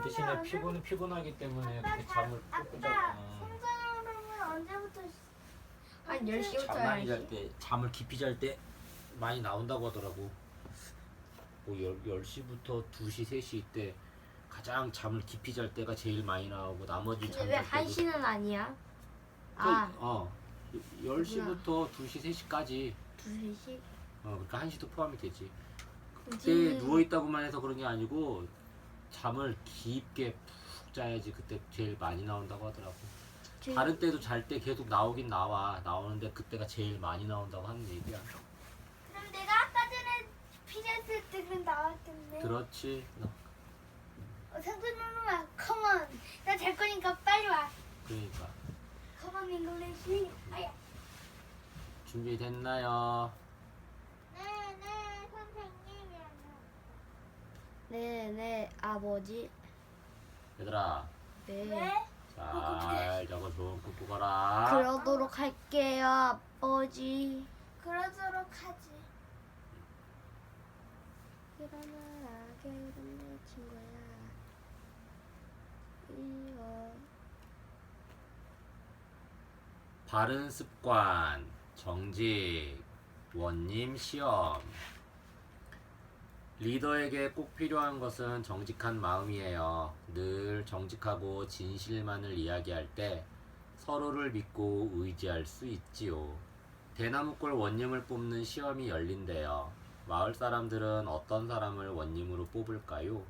대신에 피곤하기 때문에 그렇게 잠을 푹 자잖아. 성장하려면 언제부터? 한 10시부터 잠 많이 11시. 잘 때, 잠을 깊이 잘 때 많이 나온다고 하더라고. 뭐 10시부터 2시, 3시 때 가장 잠을 깊이 잘 때가 제일 많이 나오고 나머지 근데 왜 잠잘 때도 1시는 아니야? 아, 10시부터 2시, 3시까지 2시? 그러니까 1시도 포함이 되지. 그때 그때 누워있다고만 해서 그런 게 아니고 잠을 깊게 푹 자야지 그때 제일 많이 나온다고 하더라고. 다른 때도 잘 때 계속 나오긴 나오는데 그때가 제일 많이 나온다고 하는 얘기야. 그럼 내가 아까 전에 피자 했을 때 그럼 나왔겠네. 그렇지. 성준아, 컴온. 나 잘 거니까 빨리 와. 그러니까 컴온 잉글리시. 아야. 준비됐나요? 네, 선생님이야. 네, 아버지. 얘들아 네. 왜? 잘 자고 좋은 꿈 꾸거라. 그러도록 할게요, 아버지. 그러도록 하지. 일어나라, 게으른 내 친구야. 이거. 바른 습관, 정직, 원님 시험. 리더에게 꼭 필요한 것은 정직한 마음이에요. 늘 정직하고 진실만을 이야기할 때 서로를 믿고 의지할 수 있지요. 대나무골 원님을 뽑는 시험이 열린대요. 마을 사람들은 어떤 사람을 원님으로 뽑을까요?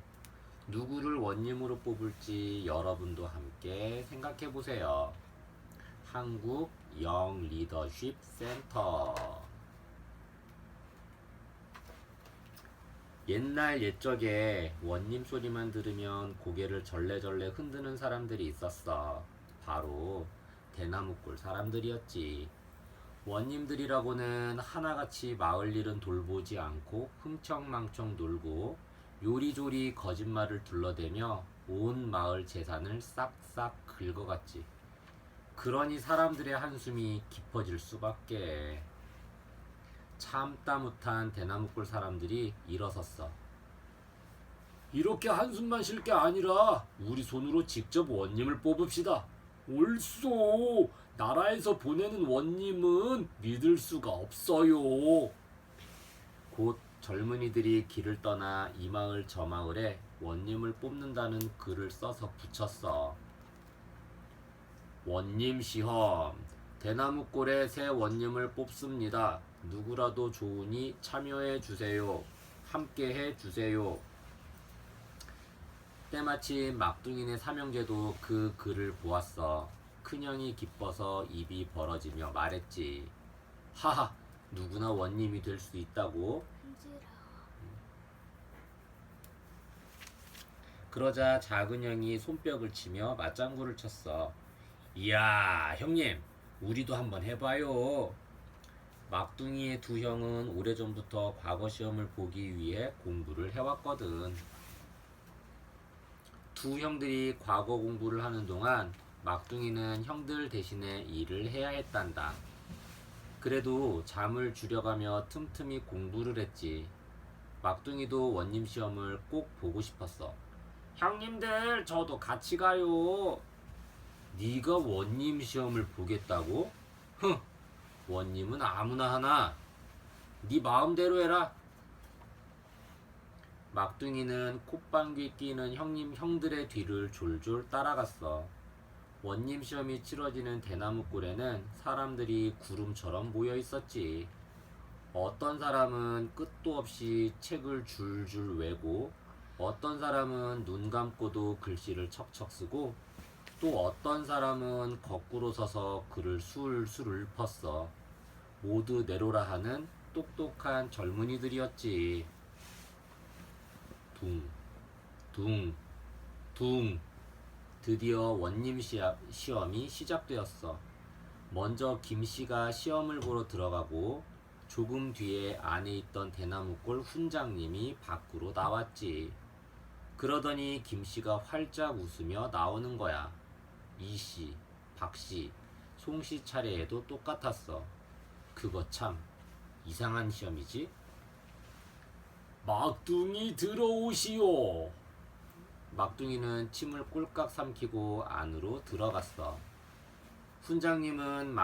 누구를 원님으로 뽑을지 여러분도 함께 생각해 보세요. 한국 영 리더십 센터. 옛날 옛적에 원님 소리만 들으면 고개를 절레절레 흔드는 사람들이 있었어. 바로 대나무골 사람들이었지. 원님들이라고는 하나같이 마을 일은 돌보지 않고 흥청망청 놀고 요리조리 거짓말을 둘러대며 온 마을 재산을 싹싹 긁어갔지. 그러니 사람들의 한숨이 깊어질 수밖에. 참다 못한 대나무골 사람들이 일어섰어. 이렇게 한숨만 쉴 게 아니라 우리 손으로 직접 원님을 뽑읍시다. 옳소. 나라에서 보내는 원님은 믿을 수가 없어요. 곧 젊은이들이 길을 떠나 이 마을 저 마을에 원님을 뽑는다는 글을 써서 붙였어. 원님 시험. 대나무골에 새 원님을 뽑습니다. 누구라도 좋으니 참여해 주세요. 함께 해 주세요. 때마침 막둥이네 삼형제도 그 글을 보았어. 큰형이 기뻐서 입이 벌어지며 말했지. 하하, 누구나 원님이 될 수 있다고. 그러자 작은 형이 손뼉을 치며 맞장구를 쳤어. 이야, 형님, 우리도 한번 해봐요. 막둥이의 두 형은 오래전부터 과거 시험을 보기 위해 공부를 해왔거든. 두 형들이 과거 공부를 하는 동안 막둥이는 형들 대신에 일을 해야 했단다. 그래도 잠을 줄여가며 틈틈이 공부를 했지. 막둥이도 원님 시험을 꼭 보고 싶었어. 형님들, 저도 같이 가요. 네가 원님 시험을 보겠다고? 흥! 원님은 아무나 하나. 네 마음대로 해라. 막둥이는 콧방귀 끼는 형들의 뒤를 졸졸 따라갔어. 원님 시험이 치러지는 대나무골에는 사람들이 구름처럼 모여 있었지. 어떤 사람은 끝도 없이 책을 줄줄 외고, 어떤 사람은 눈 감고도 글씨를 척척 쓰고, 또 어떤 사람은 거꾸로 서서 글을 술술 읊었어. 모두 내로라 하는 똑똑한 젊은이들이었지. 둥, 둥, 둥. 드디어 원님 시험이 시작되었어. 먼저 김씨가 시험을 보러 들어가고 조금 뒤에 안에 있던 대나무골 훈장님이 밖으로 나왔지. 그러더니 김씨가 활짝 웃으며 나오는 거야. 이씨, 박씨, 송씨 차례에도 똑같았어. 그거 참 이상한 시험이지? 막둥이 들어오시오. 막둥이는 침을 꼴깍 삼키고 안으로 들어갔어. 훈장님은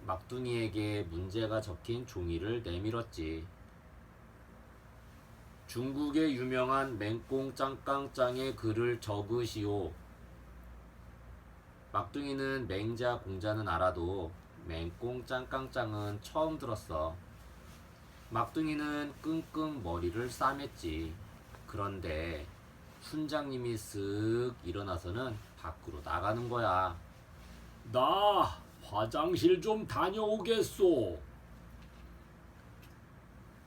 막둥이에게 문제가 적힌 종이를 내밀었지. 중국의 유명한 맹꽁 짱깡짱의 글을 적으시오. 막둥이는 맹자 공자는 알아도 맹꽁 짱깡짱은 처음 들었어. 막둥이는 끙끙 머리를 싸맸지. 그런데 훈장님이 쓱 일어나서는 밖으로 나가는 거야. 나 화장실 좀 다녀오겠소.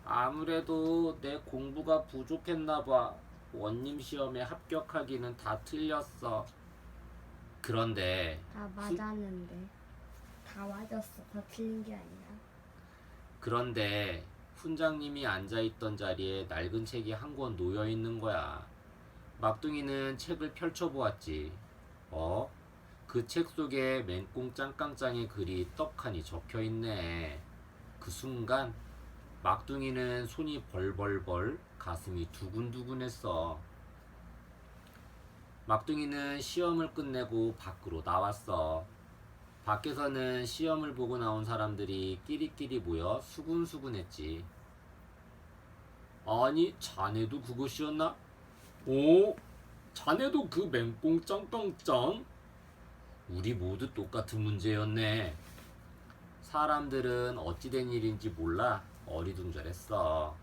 아무래도 내 공부가 부족했나 봐. 원님 시험에 합격하기는 다 틀렸어. 그런데 다 맞았는데. 다 맞았어. 다 틀린 게 아니라. 그런데 훈장님이 앉아있던 자리에 낡은 책이 한 권 놓여 있는 거야. 막둥이는 책을 펼쳐보았지. 그 책 속에 맹꽁 짱깡짱의 글이 떡하니 적혀있네. 그 순간 막둥이는 손이 벌벌벌, 가슴이 두근두근했어. 막둥이는 시험을 끝내고 밖으로 나왔어. 밖에서는 시험을 보고 나온 사람들이 끼리끼리 모여 수군수군했지. 아니, 자네도 그것이었나? 오, 자네도 그 맹꽁 짱깡짱? 우리 모두 똑같은 문제였네. 사람들은 어찌된 일인지 몰라 어리둥절했어.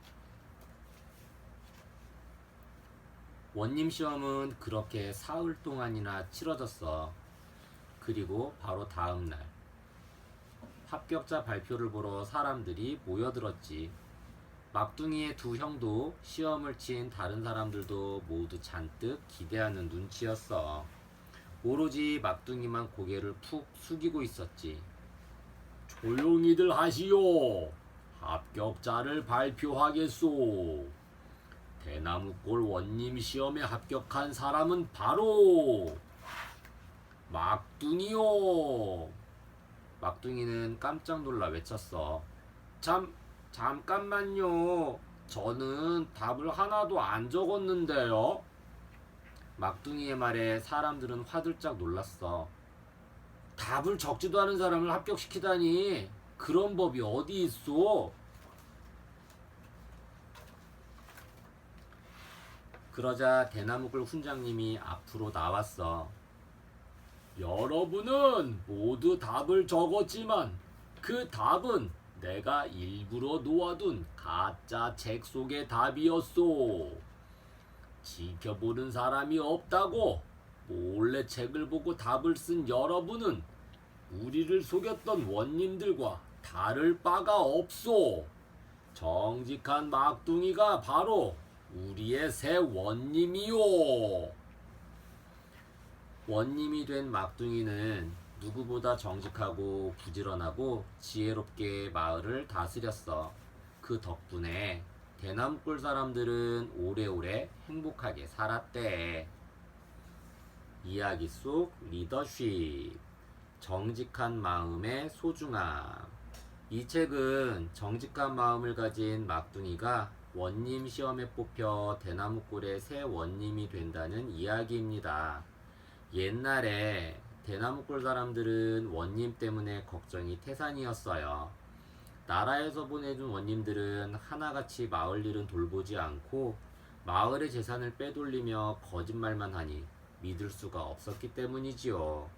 원님 시험은 그렇게 사흘 동안이나 치러졌어. 그리고 바로 다음 날 합격자 발표를 보러 사람들이 모여들었지. 막둥이의 두 형도 시험을 친 다른 사람들도 모두 잔뜩 기대하는 눈치였어. 오로지 막둥이만 고개를 푹 숙이고 있었지. 조용히들 하시오. 합격자를 발표하겠소. 대나무골 원님 시험에 합격한 사람은 바로 막둥이요. 막둥이는 깜짝 놀라 외쳤어. 잠깐만요. 저는 답을 하나도 안 적었는데요. 막둥이의 말에 사람들은 화들짝 놀랐어. 답을 적지도 않은 사람을 합격시키다니, 그런 법이 어디 있어? 그러자 대나무굴 훈장님이 앞으로 나왔어. 여러분은 모두 답을 적었지만 그 답은 내가 일부러 놓아둔 가짜 책 속의 답이었소. 지켜보는 사람이 없다고 몰래 책을 보고 답을 쓴 여러분은 우리를 속였던 원님들과 다를 바가 없소. 정직한 막둥이가 바로 우리의 새 원님이요. 원님이 된 막둥이는 누구보다 정직하고 부지런하고 지혜롭게 마을을 다스렸어. 그 덕분에 대나무골 사람들은 오래오래 행복하게 살았대. 이야기 속 리더십, 정직한 마음의 소중함. 이 책은 정직한 마음을 가진 막둥이가 원님 시험에 뽑혀 대나무골의 새 원님이 된다는 이야기입니다. 옛날에 대나무골 사람들은 원님 때문에 걱정이 태산이었어요. 나라에서 보내준 원님들은 하나같이 마을 일은 돌보지 않고 마을의 재산을 빼돌리며 거짓말만 하니 믿을 수가 없었기 때문이지요.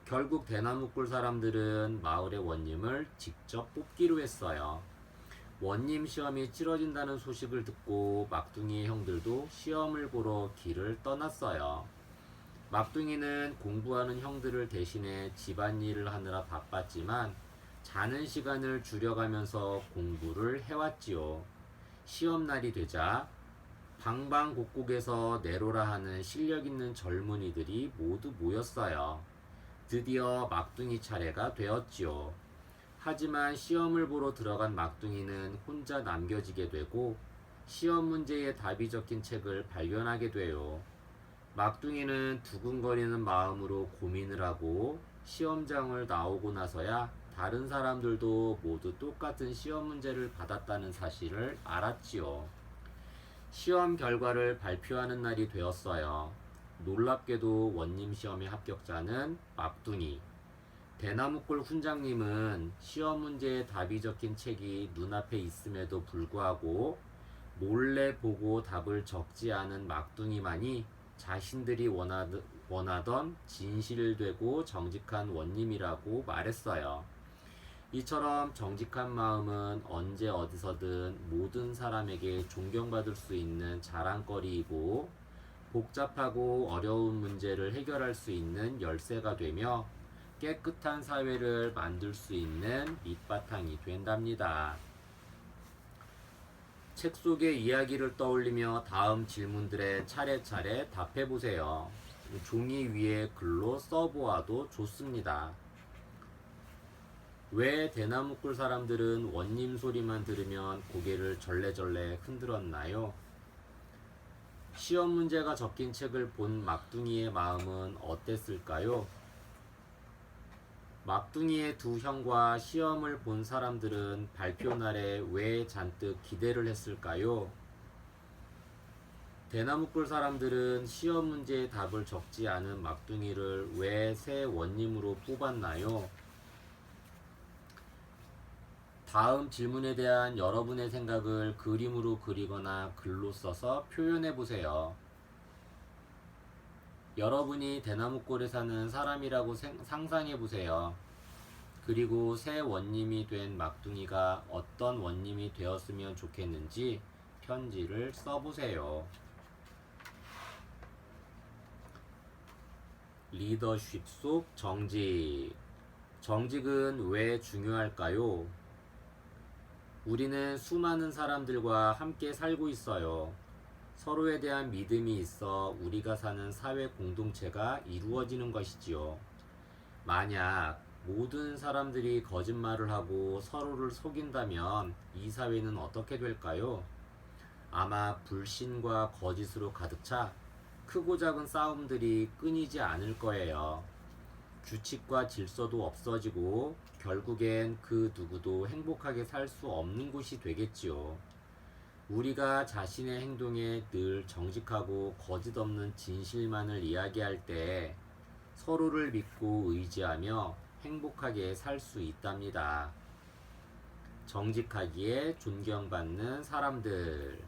결국 대나무골 사람들은 마을의 원님을 직접 뽑기로 했어요. 원님 시험이 치러진다는 소식을 듣고 막둥이의 형들도 시험을 보러 길을 떠났어요. 막둥이는 공부하는 형들을 대신해 집안일을 하느라 바빴지만 자는 시간을 줄여가면서 공부를 해왔지요. 시험날이 되자 방방곡곡에서 내로라 하는 실력 있는 젊은이들이 모두 모였어요. 드디어 막둥이 차례가 되었지요. 하지만 시험을 보러 들어간 막둥이는 혼자 남겨지게 되고 시험 문제에 답이 적힌 책을 발견하게 돼요. 막둥이는 두근거리는 마음으로 고민을 하고 시험장을 나오고 나서야 다른 사람들도 모두 똑같은 시험 문제를 받았다는 사실을 알았지요. 시험 결과를 발표하는 날이 되었어요. 놀랍게도 원님 시험의 합격자는 막둥이. 대나무골 훈장님은 시험 문제에 답이 적힌 책이 눈앞에 있음에도 불구하고 몰래 보고 답을 적지 않은 막둥이만이 자신들이 원하던 진실되고 정직한 원님이라고 말했어요. 이처럼 정직한 마음은 언제 어디서든 모든 사람에게 존경받을 수 있는 자랑거리이고 복잡하고 어려운 문제를 해결할 수 있는 열쇠가 되며 깨끗한 사회를 만들 수 있는 밑바탕이 된답니다. 책 속의 이야기를 떠올리며 다음 질문들에 차례차례 답해보세요. 종이 위에 글로 써보아도 좋습니다. 왜 대나무굴 사람들은 원님 소리만 들으면 고개를 절레절레 흔들었나요? 시험 문제가 적힌 책을 본 막둥이의 마음은 어땠을까요? 막둥이의 두 형과 시험을 본 사람들은 발표 날에 왜 잔뜩 기대를 했을까요? 대나무굴 사람들은 시험 문제의 답을 적지 않은 막둥이를 왜 새 원님으로 뽑았나요? 다음 질문에 대한 여러분의 생각을 그림으로 그리거나 글로 써서 표현해 보세요. 여러분이 대나무골에 사는 사람이라고 상상해 보세요. 그리고 새 원님이 된 막둥이가 어떤 원님이 되었으면 좋겠는지 편지를 써보세요. 리더십 속 정직. 정직은 왜 중요할까요? 우리는 수많은 사람들과 함께 살고 있어요. 서로에 대한 믿음이 있어 우리가 사는 사회 공동체가 이루어지는 것이지요. 만약 모든 사람들이 거짓말을 하고 서로를 속인다면 이 사회는 어떻게 될까요? 아마 불신과 거짓으로 가득 차 크고 작은 싸움들이 끊이지 않을 거예요. 규칙과 질서도 없어지고 결국엔 그 누구도 행복하게 살 수 없는 곳이 되겠지요. 우리가 자신의 행동에 늘 정직하고 거짓 없는 진실만을 이야기할 때 서로를 믿고 의지하며 행복하게 살 수 있답니다. 정직하기에 존경받는 사람들.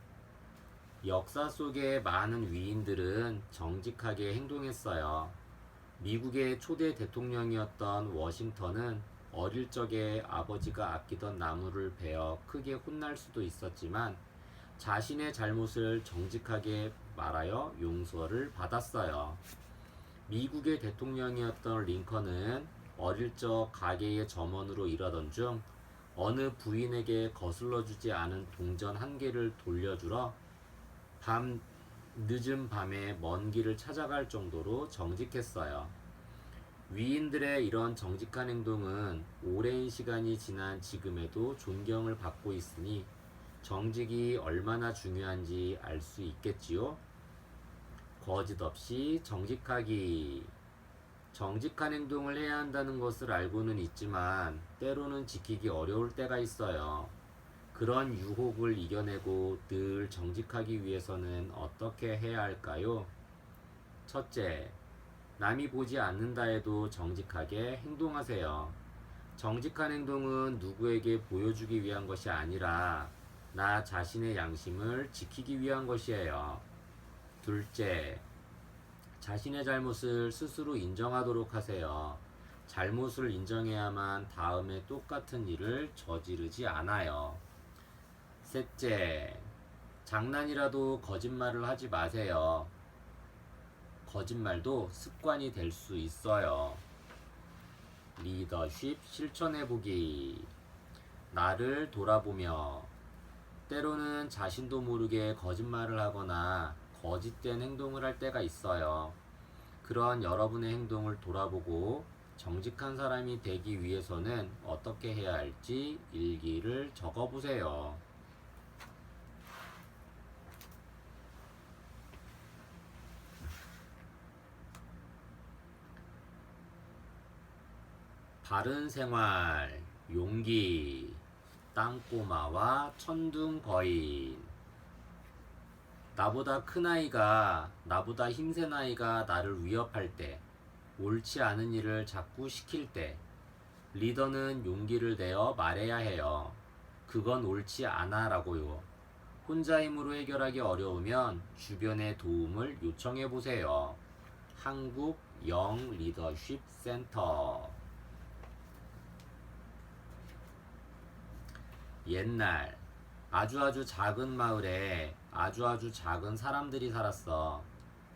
역사 속의 많은 위인들은 정직하게 행동했어요. 미국의 초대 대통령이었던 워싱턴은 어릴 적에 아버지가 아끼던 나무를 베어 크게 혼날 수도 있었지만 자신의 잘못을 정직하게 말하여 용서를 받았어요. 미국의 대통령이었던 링컨은 어릴 적 가게의 점원으로 일하던 중 어느 부인에게 거슬러 주지 않은 동전 한 개를 돌려주러 늦은 밤에 먼 길을 찾아갈 정도로 정직했어요. 위인들의 이런 정직한 행동은 오랜 시간이 지난 지금에도 존경을 받고 있으니 정직이 얼마나 중요한지 알 수 있겠지요? 거짓 없이 정직하기. 정직한 행동을 해야 한다는 것을 알고는 있지만 때로는 지키기 어려울 때가 있어요. 그런 유혹을 이겨내고 늘 정직하기 위해서는 어떻게 해야 할까요? 첫째, 남이 보지 않는다 해도 정직하게 행동하세요. 정직한 행동은 누구에게 보여주기 위한 것이 아니라 나 자신의 양심을 지키기 위한 것이에요. 둘째, 자신의 잘못을 스스로 인정하도록 하세요. 잘못을 인정해야만 다음에 똑같은 일을 저지르지 않아요. 셋째, 장난이라도 거짓말을 하지 마세요. 거짓말도 습관이 될 수 있어요. 리더십 실천해보기. 나를 돌아보며. 때로는 자신도 모르게 거짓말을 하거나 거짓된 행동을 할 때가 있어요. 그런 여러분의 행동을 돌아보고 정직한 사람이 되기 위해서는 어떻게 해야 할지 일기를 적어보세요. 바른 생활, 용기, 땅꼬마와 천둥 거인. 나보다 큰 아이가, 나보다 힘센 아이가 나를 위협할 때, 옳지 않은 일을 자꾸 시킬 때, 리더는 용기를 내어 말해야 해요. 그건 옳지 않아 라고요. 혼자 힘으로 해결하기 어려우면 주변의 도움을 요청해 보세요. 한국 영 리더십 센터. 옛날 아주 작은 마을에 아주 작은 사람들이 살았어.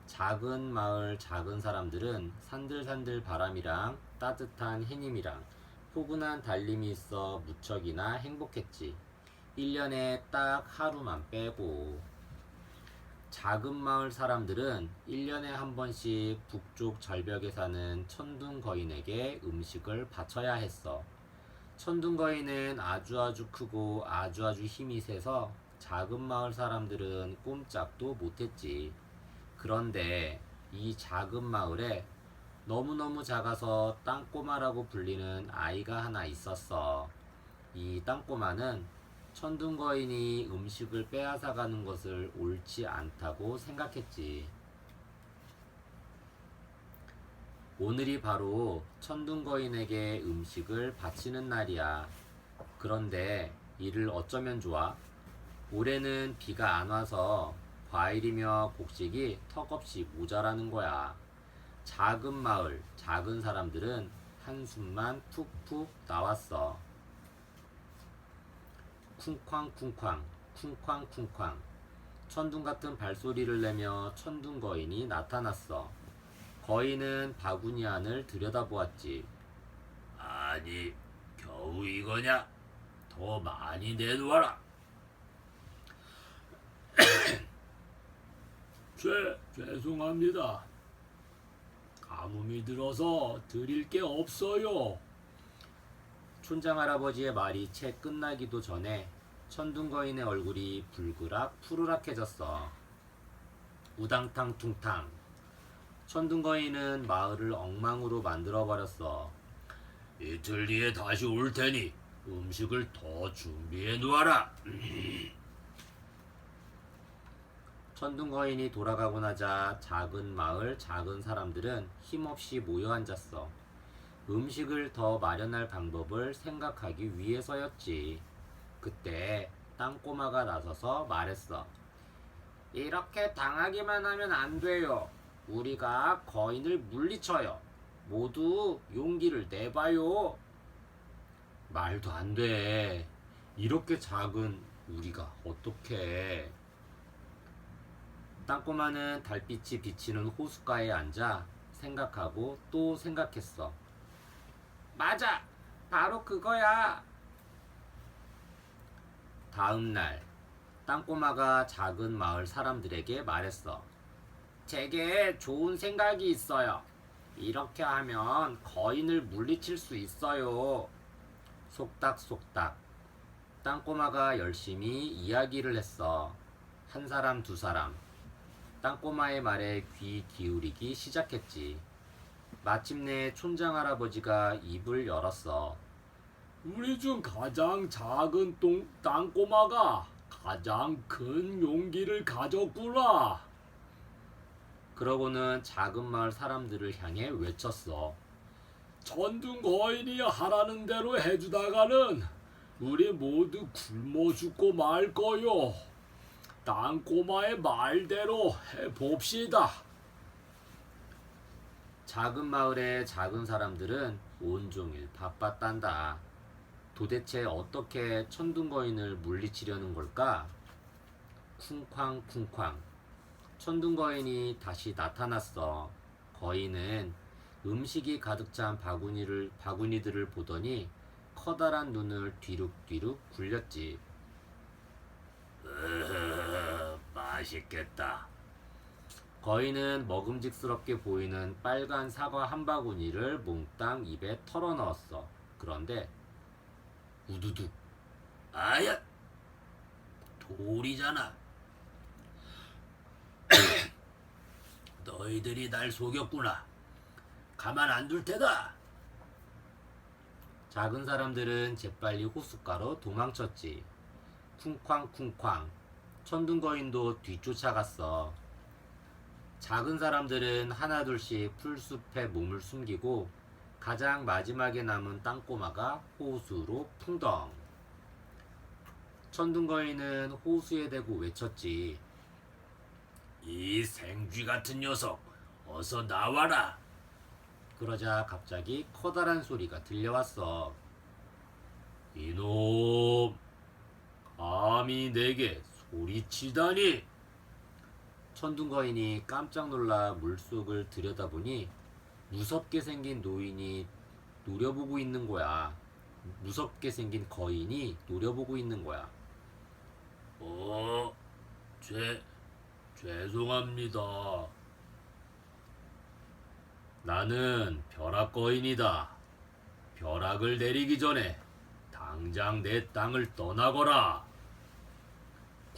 작은 마을 작은 사람들은 산들산들 바람이랑 따뜻한 해님이랑 포근한 달님이 있어 무척이나 행복했지. 1년에 딱 하루만 빼고. 작은 마을 사람들은 1년에 한 번씩 북쪽 절벽에 사는 천둥 거인에게 음식을 바쳐야 했어. 천둥 거인은 아주 크고 아주 힘이 세서 작은 마을 사람들은 꼼짝도 못했지. 그런데 이 작은 마을에 너무너무 작아서 땅꼬마라고 불리는 아이가 하나 있었어. 이 땅꼬마는 천둥 거인이 음식을 빼앗아가는 것을 옳지 않다고 생각했지. 오늘이 바로 천둥 거인에게 음식을 바치는 날이야. 그런데 이를 어쩌면 좋아? 올해는 비가 안 와서 과일이며 곡식이 턱없이 모자라는 거야. 작은 마을, 작은 사람들은 한숨만 푹푹 나왔어. 쿵쾅쿵쾅, 쿵쾅쿵쾅. 천둥 같은 발소리를 내며 천둥 거인이 나타났어. 거인은 바구니 안을 들여다보았지. 아니, 겨우 이거냐? 더 많이 내놓아라. 죄송합니다. 가뭄이 들어서 드릴 게 없어요. 촌장 할아버지의 말이 채 끝나기도 전에 천둥 거인의 얼굴이 불그락 푸르락해졌어. 우당탕 퉁탕. 천둥 거인은 마을을 엉망으로 만들어 버렸어. 이틀 뒤에 다시 올 테니 음식을 더 준비해 놓아라. 천둥 거인이 돌아가고 나자 작은 마을 작은 사람들은 힘없이 모여 앉았어. 음식을 더 마련할 방법을 생각하기 위해서였지. 그때 땅꼬마가 나서서 말했어. 이렇게 당하기만 하면 안 돼요. 우리가 거인을 물리쳐요. 모두 용기를 내봐요. 말도 안 돼. 이렇게 작은 우리가 어떻게? 땅꼬마는 달빛이 비치는 호숫가에 앉아 생각하고 또 생각했어. 맞아! 바로 그거야! 다음 날, 땅꼬마가 작은 마을 사람들에게 말했어. 제게 좋은 생각이 있어요. 이렇게 하면 거인을 물리칠 수 있어요. 속닥속닥. 땅꼬마가 열심히 이야기를 했어. 한 사람 두 사람. 땅꼬마의 말에 귀 기울이기 시작했지. 마침내 촌장 할아버지가 입을 열었어. 우리 중 가장 작은 땅꼬마가 가장 큰 용기를 가졌구나. 그러고는 작은 마을 사람들을 향해 외쳤어. 천둥 거인이 하라는 대로 해주다가는 우리 모두 굶어 죽고 말 거요. 땅꼬마의 말대로 해봅시다. 작은 마을의 작은 사람들은 온종일 바빴단다. 도대체 어떻게 천둥 거인을 물리치려는 걸까? 쿵쾅쿵쾅. 천둥 거인이 다시 나타났어. 거인은 음식이 가득 찬 바구니들을 보더니 커다란 눈을 뒤룩뒤룩 굴렸지. 맛있겠다. 거인은 먹음직스럽게 보이는 빨간 사과 한 바구니를 몽땅 입에 털어 넣었어. 그런데 우두둑. 아야! 돌이잖아. 너희들이 날 속였구나. 가만 안 둘 테다. 작은 사람들은 재빨리 호숫가로 도망쳤지. 쿵쾅쿵쾅. 천둥 거인도 뒤쫓아갔어. 작은 사람들은 하나둘씩 풀숲에 몸을 숨기고 가장 마지막에 남은 땅꼬마가 호수로 풍덩. 천둥 거인은 호수에 대고 외쳤지. 이 생쥐 같은 녀석, 어서 나와라. 그러자 갑자기 커다란 소리가 들려왔어. 이놈, 감히 내게 소리치다니. 천둥 거인이 깜짝 놀라 물속을 들여다보니 무섭게 생긴 노인이 노려보고 있는 거야. 무섭게 생긴 거인이 노려보고 있는 거야. 죄송합니다. 나는 벼락 거인이다. 벼락을 내리기 전에 당장 내 땅을 떠나거라.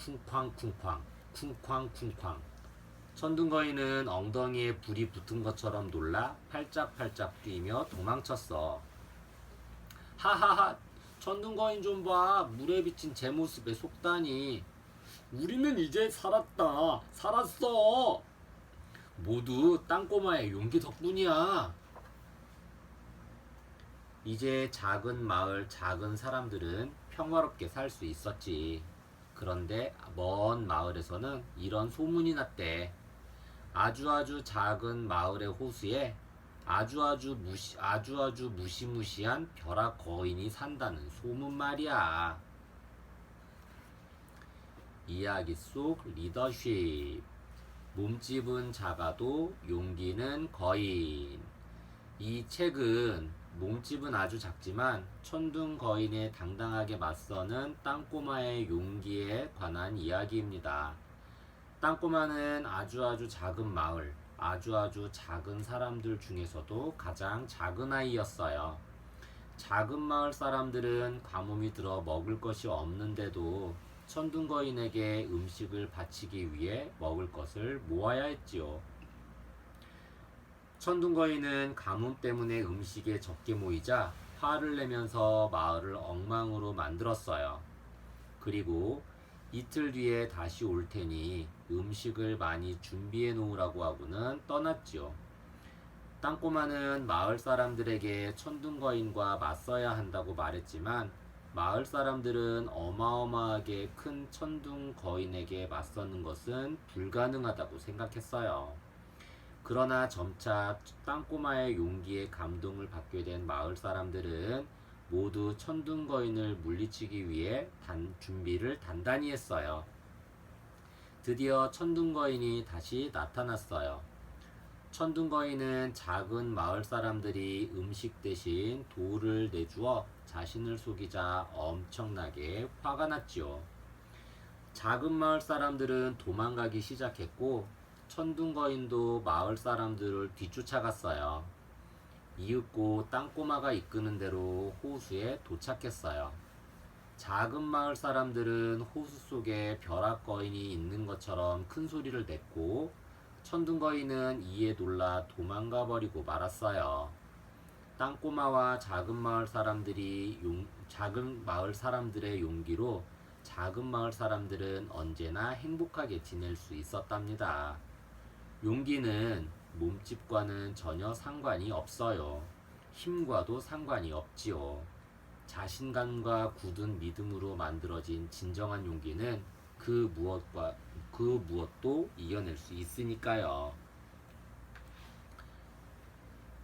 쿵쾅쿵쾅, 쿵쾅쿵쾅. 천둥 거인은 엉덩이에 불이 붙은 것처럼 놀라 팔짝팔짝 뛰며 도망쳤어. 하하하, 천둥 거인 좀 봐. 물에 비친 제 모습에 속다니. 우리는 이제 살았어. 모두 땅꼬마의 용기 덕분이야. 이제 작은 마을, 작은 사람들은 평화롭게 살 수 있었지. 그런데 먼 마을에서는 이런 소문이 났대. 아주 작은 마을의 호수에 아주 무시무시한 벼락 거인이 산다는 소문 말이야. 이야기 속 리더십. 몸집은 작아도 용기는 거인. 이 책은 몸집은 아주 작지만 천둥 거인에 당당하게 맞서는 땅꼬마의 용기에 관한 이야기입니다. 땅꼬마는 아주 작은 마을, 아주 작은 사람들 중에서도 가장 작은 아이였어요. 작은 마을 사람들은 가뭄이 들어 먹을 것이 없는데도 천둥 거인에게 음식을 바치기 위해 먹을 것을 모아야 했지요. 천둥 거인은 가뭄 때문에 음식에 적게 모이자 화를 내면서 마을을 엉망으로 만들었어요. 그리고 이틀 뒤에 다시 올 테니 음식을 많이 준비해 놓으라고 하고는 떠났지요. 땅꼬마는 마을 사람들에게 천둥 거인과 맞서야 한다고 말했지만 마을 사람들은 어마어마하게 큰 천둥 거인에게 맞서는 것은 불가능하다고 생각했어요. 그러나 점차 땅꼬마의 용기에 감동을 받게 된 마을 사람들은 모두 천둥 거인을 물리치기 위해 준비를 단단히 했어요. 드디어 천둥 거인이 다시 나타났어요. 천둥 거인은 작은 마을 사람들이 음식 대신 돌을 내주어 자신을 속이자 엄청나게 화가 났지요. 작은 마을 사람들은 도망가기 시작했고 천둥 거인도 마을 사람들을 뒤쫓아갔어요. 이윽고 땅꼬마가 이끄는 대로 호수에 도착했어요. 작은 마을 사람들은 호수 속에 벼락 거인이 있는 것처럼 큰 소리를 냈고 천둥 거인은 이에 놀라 도망가 버리고 말았어요. 땅꼬마와 작은 마을 사람들의 용기로 작은 마을 사람들은 언제나 행복하게 지낼 수 있었답니다. 용기는 몸집과는 전혀 상관이 없어요. 힘과도 상관이 없지요. 자신감과 굳은 믿음으로 만들어진 진정한 용기는 그 무엇도 이겨낼 수 있으니까요.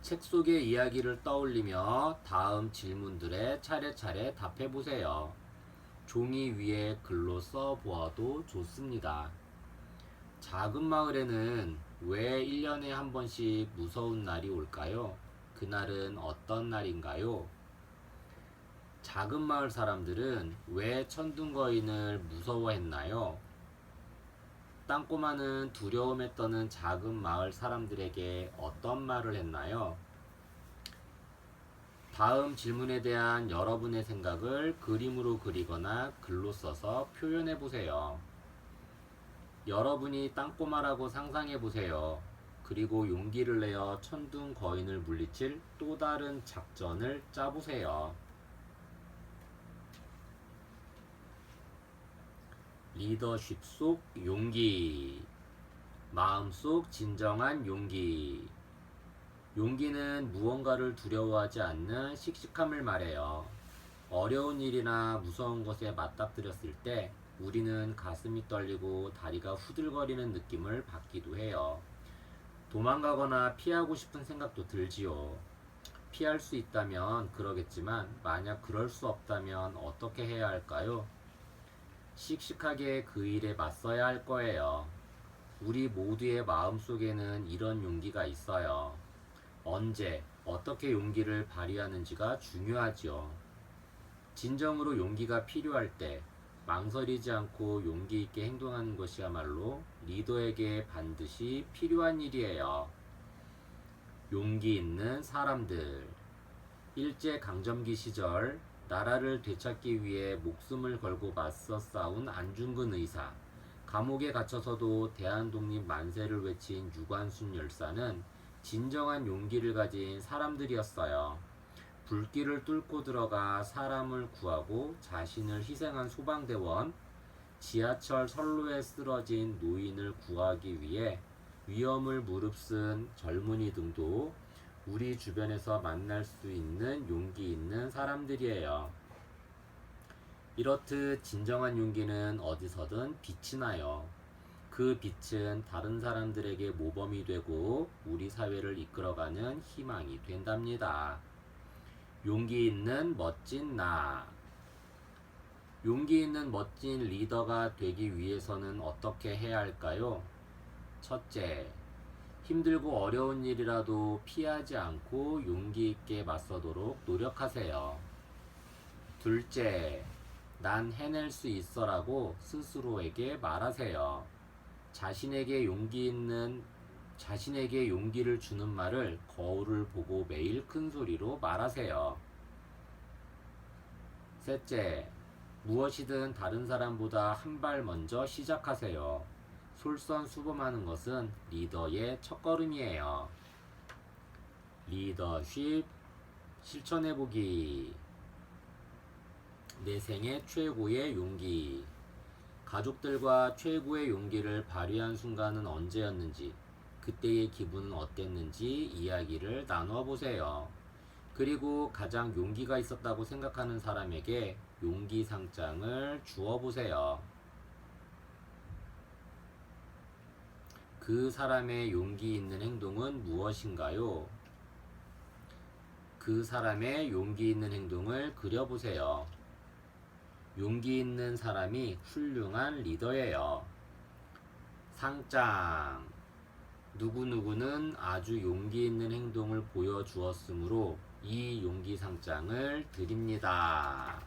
책 속의 이야기를 떠올리며 다음 질문들에 차례차례 답해보세요. 종이 위에 글로 써보아도 좋습니다. 작은 마을에는 왜 1년에 한 번씩 무서운 날이 올까요? 그날은 어떤 날인가요? 작은 마을 사람들은 왜 천둥 거인을 무서워했나요? 땅꼬마는 두려움에 떠는 작은 마을 사람들에게 어떤 말을 했나요? 다음 질문에 대한 여러분의 생각을 그림으로 그리거나 글로 써서 표현해 보세요. 여러분이 땅꼬마라고 상상해 보세요. 그리고 용기를 내어 천둥 거인을 물리칠 또 다른 작전을 짜보세요. 리더십 속 용기. 마음속 진정한 용기. 용기는 무언가를 두려워하지 않는 씩씩함을 말해요. 어려운 일이나 무서운 것에 맞닥뜨렸을 때 우리는 가슴이 떨리고 다리가 후들거리는 느낌을 받기도 해요. 도망가거나 피하고 싶은 생각도 들지요. 피할 수 있다면 그러겠지만 만약 그럴 수 없다면 어떻게 해야 할까요? 씩씩하게 그 일에 맞서야 할 거예요. 우리 모두의 마음속에는 이런 용기가 있어요. 언제, 어떻게 용기를 발휘하는지가 중요하지요. 진정으로 용기가 필요할 때 망설이지 않고 용기 있게 행동하는 것이야말로 리더에게 반드시 필요한 일이에요. 용기 있는 사람들. 일제강점기 시절 나라를 되찾기 위해 목숨을 걸고 맞서 싸운 안중근 의사, 감옥에 갇혀서도 대한독립 만세를 외친 유관순 열사는 진정한 용기를 가진 사람들이었어요. 불길을 뚫고 들어가 사람을 구하고 자신을 희생한 소방대원, 지하철 선로에 쓰러진 노인을 구하기 위해 위험을 무릅쓴 젊은이 등도 우리 주변에서 만날 수 있는 용기 있는 사람들이에요. 이렇듯 진정한 용기는 어디서든 빛이 나요. 그 빛은 다른 사람들에게 모범이 되고 우리 사회를 이끌어가는 희망이 된답니다. 용기 있는 멋진 나. 용기 있는 멋진 리더가 되기 위해서는 어떻게 해야 할까요? 첫째, 힘들고 어려운 일이라도 피하지 않고 용기 있게 맞서도록 노력하세요. 둘째, 난 해낼 수 있어라고 스스로에게 말하세요. 자신에게 용기를 주는 말을 거울을 보고 매일 큰 소리로 말하세요. 셋째, 무엇이든 다른 사람보다 한 발 먼저 시작하세요. 솔선수범하는 것은 리더의 첫걸음이에요. 리더십 실천해보기. 내 생애 최고의 용기. 가족들과 최고의 용기를 발휘한 순간은 언제였는지, 그때의 기분은 어땠는지 이야기를 나눠보세요. 그리고 가장 용기가 있었다고 생각하는 사람에게 용기 상장을 주어보세요. 그 사람의 용기 있는 행동은 무엇인가요? 그 사람의 용기 있는 행동을 그려보세요. 용기 있는 사람이 훌륭한 리더예요. 상장. 누구누구는 아주 용기 있는 행동을 보여주었으므로 이 용기 상장을 드립니다.